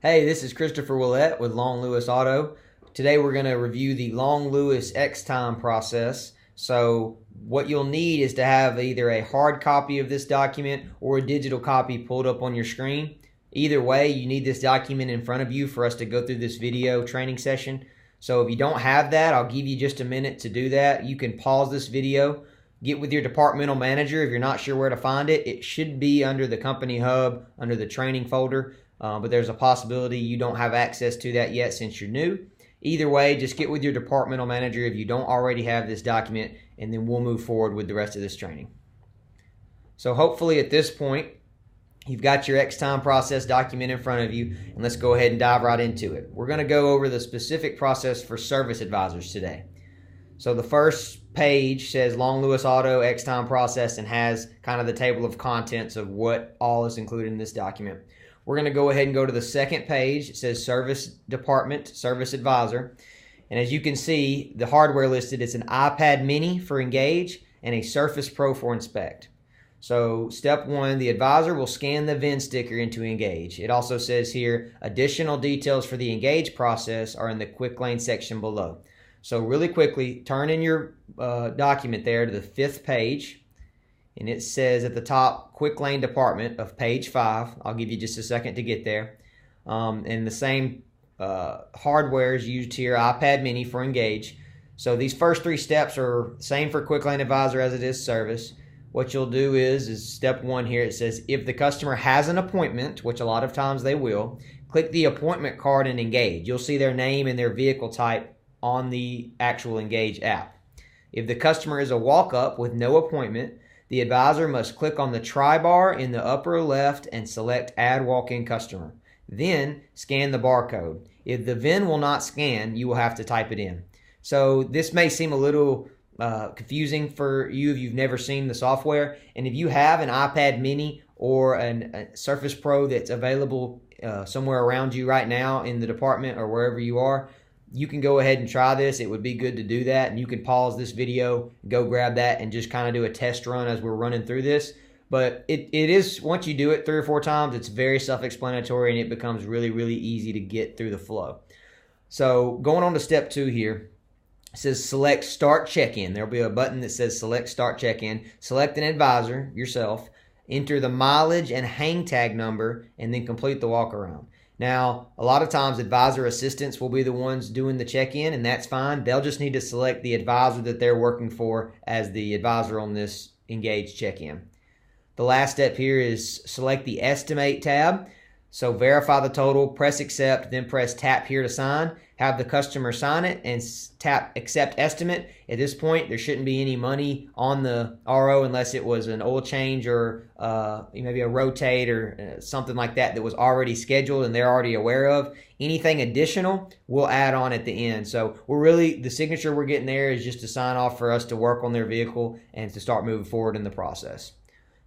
Hey, this is Christopher Willett with Long Lewis Auto. Today we're going to review the Long Lewis XTime process. So what you'll need is to have either a hard copy of this document or a digital copy pulled up on your screen. Either way, you need this document in front of you for us to go through this video training session. So if you don't have that, I'll give you just a minute to do that. You can pause this video, get with your departmental manager if you're not sure where to find it. It should be under the company hub, under the training folder. But there's a possibility you don't have access to that yet since you're new. Either way, just get with your departmental manager if you don't already have this document, and then we'll move forward with the rest of this training. So hopefully at this point, you've got your XTime process document in front of you, and let's go ahead and dive right into it. We're going to go over the specific process for service advisors today. So the first page says Long Lewis Auto XTime process and has kind of the table of contents of what all is included in this document. We're going to go ahead and go to the second page. It says Service Department, Service Advisor. And as you can see, the hardware listed is an iPad mini for Engage and a Surface Pro for Inspect. So step one, the advisor will scan the VIN sticker into Engage. It also says here, additional details for the Engage process are in the Quick Lane section below. So really quickly, turn in your document there to the fifth page. And it says at the top, Quick Lane Department of page 5. I'll give you just a second to get there. And the same hardware is used here, iPad mini for Engage. So these first three steps are the same for Quick Lane Advisor as it is Service. What you'll do is step one here, it says if the customer has an appointment, which a lot of times they will, click the appointment card and Engage. You'll see their name and their vehicle type on the actual Engage app. If the customer is a walk-up with no appointment, the advisor must click on the try bar in the upper left and select Add Walk-in Customer. Then scan the barcode. If the VIN will not scan, you will have to type it in. So this may seem a little confusing for you if you've never seen the software. And if you have an iPad mini or a Surface Pro that's available somewhere around you right now in the department or wherever you are, you can go ahead and try this. It would be good to do that, and you can pause this video, go grab that, and just kind of do a test run as we're running through this. But it is, once you do it 3 or 4 times, it's very self-explanatory, and it becomes really, really easy to get through the flow. So going on to step 2 here, it says select Start Check-in. There'll be a button that says Select Start Check-in. Select an advisor, yourself, enter the mileage and hang tag number, and then complete the walk-around. Now, a lot of times advisor assistants will be the ones doing the check-in, and that's fine. They'll just need to select the advisor that they're working for as the advisor on this Engage check-in. The last step here is select the Estimate tab. So verify the total, press Accept, then press Tap here to sign. Have the customer sign it and tap Accept Estimate. At this point, there shouldn't be any money on the RO unless it was an oil change or maybe a rotate or something like that was already scheduled and they're already aware of. Anything additional, we'll add on at the end. So the signature we're getting there is just to sign off for us to work on their vehicle and to start moving forward in the process.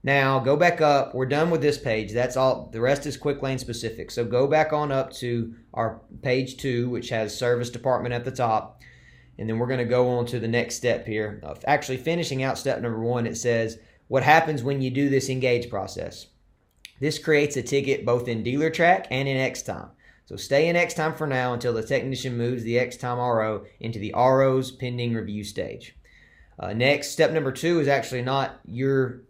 Now, go back up. We're done with this page. That's all. The rest is Quick Lane specific. So go back on up to our page 2, which has Service Department at the top. And then we're going to go on to the next step here. Actually, finishing out step number 1, it says, what happens when you do this Engage process? This creates a ticket both in DealerTrack and in XTime. So stay in XTime for now until the technician moves the XTime RO into the RO's pending review stage. Next, step number 2 is actually not your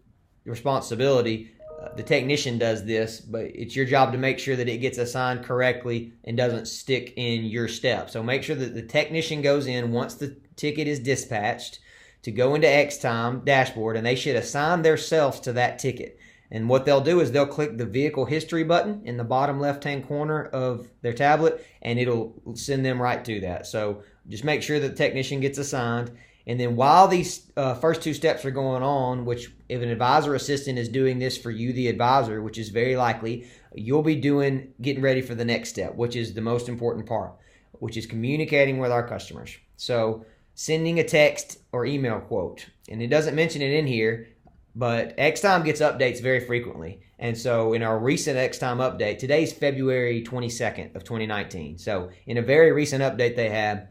responsibility. The technician does this, but it's your job to make sure that it gets assigned correctly and doesn't stick in your step. So make sure that the technician goes in once the ticket is dispatched to go into XTime dashboard, and they should assign themselves to that ticket. And what they'll do is they'll click the vehicle history button in the bottom left-hand corner of their tablet, and it'll send them right to that. So just make sure that the technician gets assigned. And then while these first 2 steps are going on, which if an advisor assistant is doing this for you, the advisor, which is very likely, you'll be getting ready for the next step, which is the most important part, which is communicating with our customers. So sending a text or email quote. And it doesn't mention it in here, but XTime gets updates very frequently. And so in our recent XTime update, today's February 22nd of 2019. So in a very recent update they had,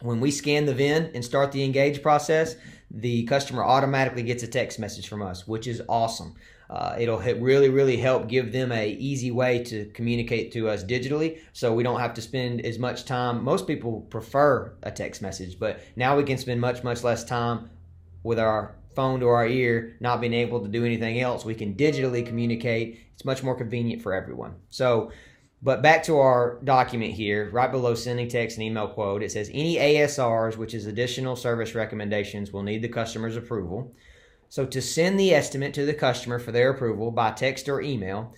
when we scan the VIN and start the Engage process, the customer automatically gets a text message from us, which is awesome. It'll really help give them a easy way to communicate to us digitally, so we don't have to spend as much time. Most people prefer a text message, but now we can spend much less time with our phone to our ear, not being able to do anything else. We can digitally communicate. It's much more convenient for everyone. So, but back to our document here, right below sending text and email quote, it says any ASRs, which is additional service recommendations, will need the customer's approval. So to send the estimate to the customer for their approval by text or email,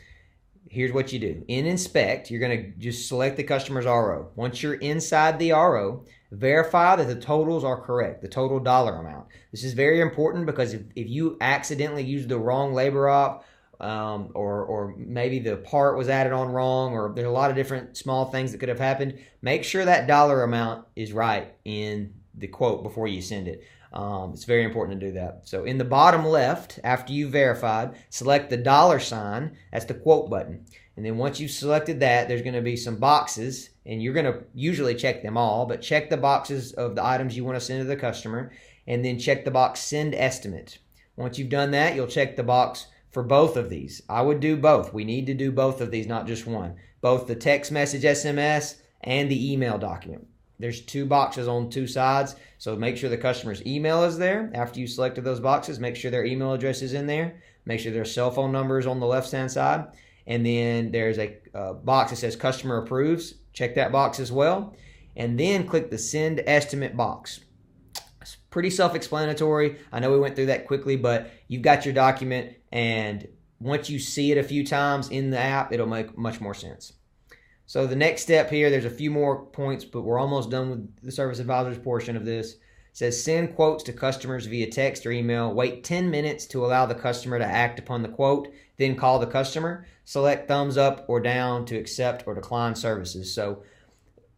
here's what you do. In Inspect, you're going to just select the customer's RO. Once you're inside the RO, verify that the totals are correct, the total dollar amount. This is very important because if you accidentally use the wrong labor op, or maybe the part was added on wrong, or there's a lot of different small things that could have happened, make sure that dollar amount is right in the quote before you send it. It's very important to do that. So in the bottom left, after you've verified, select the $sign. That's the quote button. And then once you've selected that, there's going to be some boxes, and you're going to usually check them all, but check the boxes of the items you want to send to the customer, and then check the box Send Estimate. Once you've done that, you'll check the box for both of these. I would do both. We need to do both of these, not just one. Both the text message SMS and the email document. There's two boxes on two sides, so make sure the customer's email is there. After you selected those boxes, make sure their email address is in there. Make sure their cell phone number is on the left-hand side. And then there's a box that says Customer Approves. Check that box as well. And then click the Send Estimate box. It's pretty self-explanatory. I know we went through that quickly, but you've got your document, and once you see it a few times in the app, it'll make much more sense. So the next step here, there's a few more points, but we're almost done with the Service Advisors portion of this. It says send quotes to customers via text or email. Wait 10 minutes to allow the customer to act upon the quote. Then call the customer. Select thumbs up or down to accept or decline services. So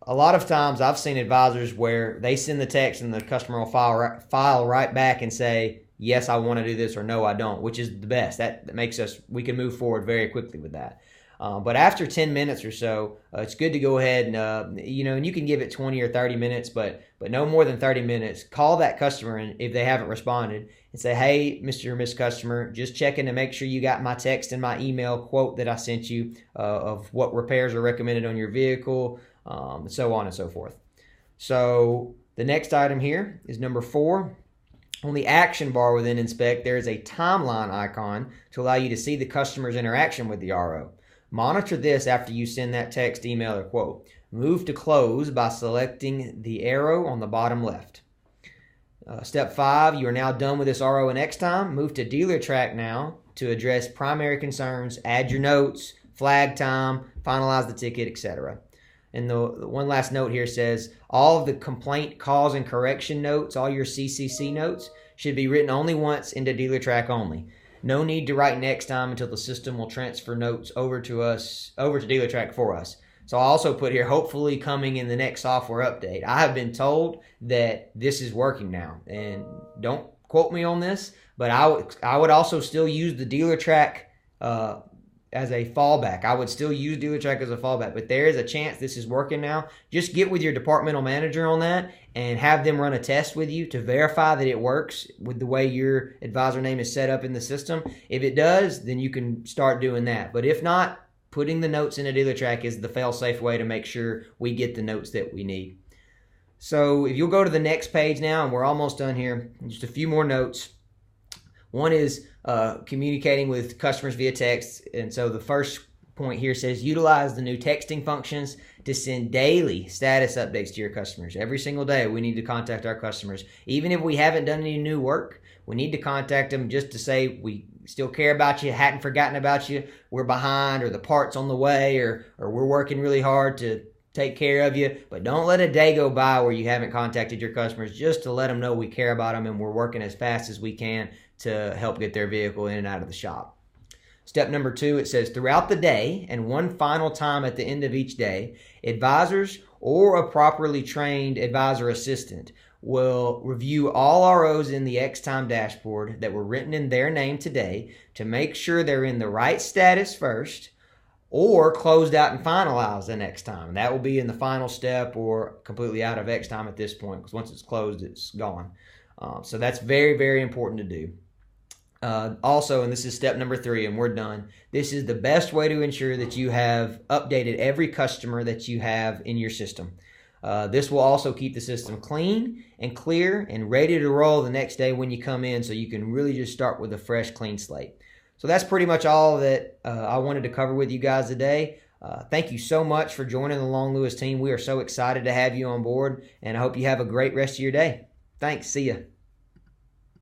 a lot of times I've seen advisors where they send the text and the customer will file right back and say, yes, I want to do this, or no, I don't, which is the best. That makes us, we can move forward very quickly with that. But after 10 minutes or so, it's good to go ahead and, and you can give it 20 or 30 minutes, but no more than 30 minutes. Call that customer, and if they haven't responded, and say, hey, Mr. or Miss Customer, just checking to make sure you got my text and my email quote that I sent you of what repairs are recommended on your vehicle, and so on and so forth. So the next item here is number 4. On the action bar within Inspect, there is a timeline icon to allow you to see the customer's interaction with the RO. Monitor this after you send that text, email, or quote. Move to close by selecting the arrow on the bottom left. Step 5, you are now done with this RO and XTime. Move to Dealer Track now to address primary concerns, add your notes, flag time, finalize the ticket, etc. And the one last note here says all of the complaint, cause, and correction notes, all your CCC notes, should be written only once into Dealer Track only. No need to write next time until the system will transfer notes over to Dealer Track for us. So I also put here, hopefully coming in the next software update. I have been told that this is working now, and don't quote me on this, but I would also still use the Dealer Track as a fallback. I would still use Dealer Track as a fallback, but there is a chance this is working now. Just get with your departmental manager on that and have them run a test with you to verify that it works with the way your advisor name is set up in the system. If it does, then you can start doing that. But if not, putting the notes in a Dealer Track is the fail-safe way to make sure we get the notes that we need. So if you'll go to the next page now, and we're almost done here, just a few more notes. One is communicating with customers via text. And so the first point here says utilize the new texting functions to send daily status updates to your customers. Every single day we need to contact our customers. Even if we haven't done any new work, we need to contact them just to say we still care about you, hadn't forgotten about you, we're behind, or the part's on the way, or we're working really hard to take care of you. But don't let a day go by where you haven't contacted your customers, just to let them know we care about them and we're working as fast as we can to help get their vehicle in and out of the shop. Step number 2, it says throughout the day and one final time at the end of each day, advisors or a properly trained advisor assistant will review all ROs in the XTime dashboard that were written in their name today to make sure they're in the right status first, or closed out and finalized the next time. And that will be in the final step or completely out of XTime at this point, because once it's closed, it's gone. So that's very, very important to do. Also, and this is step number 3, and we're done. This is the best way to ensure that you have updated every customer that you have in your system. This will also keep the system clean and clear and ready to roll the next day when you come in, so you can really just start with a fresh, clean slate. So that's pretty much all that I wanted to cover with you guys today. Thank you so much for joining the Long Lewis team. We are so excited to have you on board, and I hope you have a great rest of your day. Thanks. See ya.